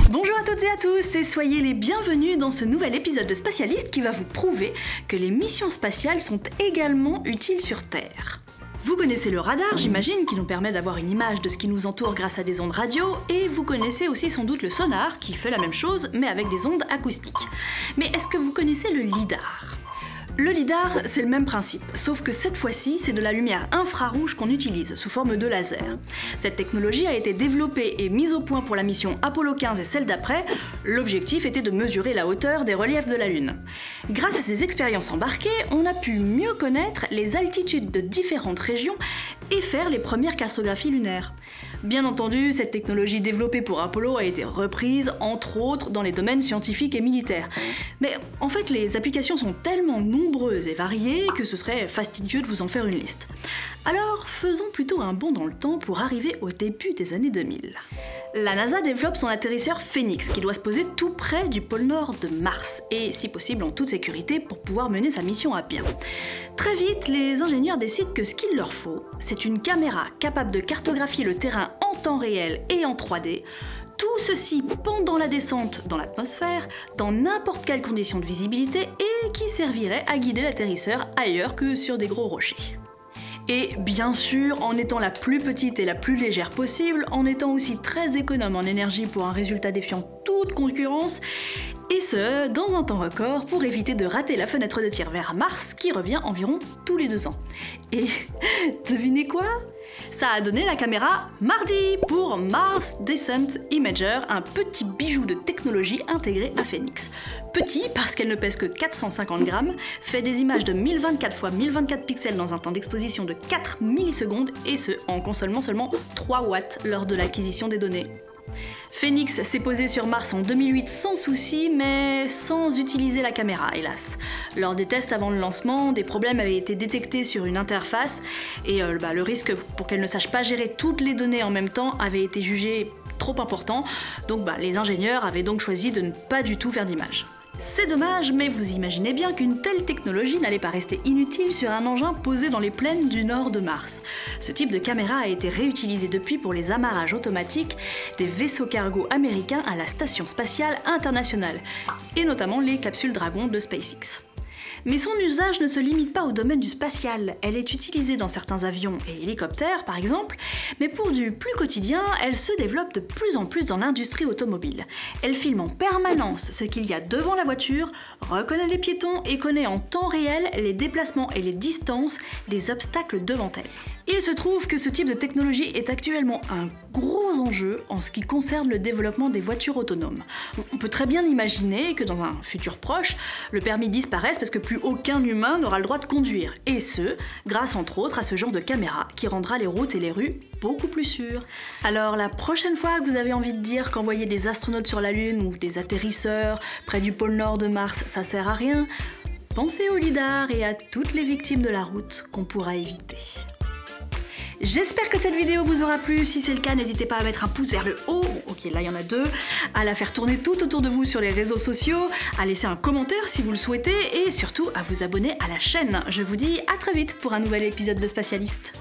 Bonjour à toutes et à tous et soyez les bienvenus dans ce nouvel épisode de Spatialist qui va vous prouver que les missions spatiales sont également utiles sur Terre. Vous connaissez le radar, j'imagine, qui nous permet d'avoir une image de ce qui nous entoure grâce à des ondes radio, et vous connaissez aussi sans doute le sonar, qui fait la même chose, mais avec des ondes acoustiques. Mais est-ce que vous connaissez le lidar ? Le lidar, c'est le même principe, sauf que cette fois-ci, c'est de la lumière infrarouge qu'on utilise, sous forme de laser. Cette technologie a été développée et mise au point pour la mission Apollo 15 et celle d'après. L'objectif était de mesurer la hauteur des reliefs de la Lune. Grâce à ces expériences embarquées, on a pu mieux connaître les altitudes de différentes régions et faire les premières cartographies lunaires. Bien entendu, cette technologie développée pour Apollo a été reprise, entre autres, dans les domaines scientifiques et militaires. Mais en fait, les applications sont tellement nombreuses et variées que ce serait fastidieux de vous en faire une liste. Alors, faisons plutôt un bond dans le temps pour arriver au début des années 2000. La NASA développe son atterrisseur Phoenix, qui doit se poser tout près du pôle Nord de Mars, et si possible en toute sécurité pour pouvoir mener sa mission à bien. Très vite, les ingénieurs décident que ce qu'il leur faut, c'est une caméra capable de cartographier le terrain en temps réel et en 3D, tout ceci pendant la descente dans l'atmosphère, dans n'importe quelle condition de visibilité, et qui servirait à guider l'atterrisseur ailleurs que sur des gros rochers. Et bien sûr, en étant la plus petite et la plus légère possible, en étant aussi très économe en énergie pour un résultat défiant toute concurrence, et ce, dans un temps record pour éviter de rater la fenêtre de tir vers Mars qui revient environ tous les 2 ans. Et devinez quoi ? Ça a donné la caméra MARDI pour Mars Descent Imager, un petit bijou de technologie intégré à Phoenix. Petit parce qu'elle ne pèse que 450 grammes, fait des images de 1024 x 1024 pixels dans un temps d'exposition de 4 millisecondes, et ce, en consommant seulement 3 watts lors de l'acquisition des données. Phoenix s'est posé sur Mars en 2008 sans souci, mais sans utiliser la caméra, hélas. Lors des tests avant le lancement, des problèmes avaient été détectés sur une interface, et le risque pour qu'elle ne sache pas gérer toutes les données en même temps avait été jugé trop important, donc les ingénieurs avaient donc choisi de ne pas du tout faire d'image. C'est dommage, mais vous imaginez bien qu'une telle technologie n'allait pas rester inutile sur un engin posé dans les plaines du nord de Mars. Ce type de caméra a été réutilisé depuis pour les amarrages automatiques des vaisseaux cargo américains à la Station spatiale internationale, et notamment les capsules Dragon de SpaceX. Mais son usage ne se limite pas au domaine du spatial. Elle est utilisée dans certains avions et hélicoptères, par exemple, mais pour du plus quotidien, elle se développe de plus en plus dans l'industrie automobile. Elle filme en permanence ce qu'il y a devant la voiture, reconnaît les piétons et connaît en temps réel les déplacements et les distances des obstacles devant elle. Il se trouve que ce type de technologie est actuellement un gros enjeu en ce qui concerne le développement des voitures autonomes. On peut très bien imaginer que dans un futur proche, le permis disparaisse parce que plus aucun humain n'aura le droit de conduire. Et ce, grâce entre autres à ce genre de caméra qui rendra les routes et les rues beaucoup plus sûres. Alors la prochaine fois que vous avez envie de dire qu'envoyer des astronautes sur la Lune ou des atterrisseurs près du pôle Nord de Mars, ça sert à rien, pensez au lidar et à toutes les victimes de la route qu'on pourra éviter. J'espère que cette vidéo vous aura plu. Si c'est le cas, n'hésitez pas à mettre un pouce vers le haut, ok là il y en a 2, à la faire tourner tout autour de vous sur les réseaux sociaux, à laisser un commentaire si vous le souhaitez, et surtout à vous abonner à la chaîne. Je vous dis à très vite pour un nouvel épisode de Spatialist.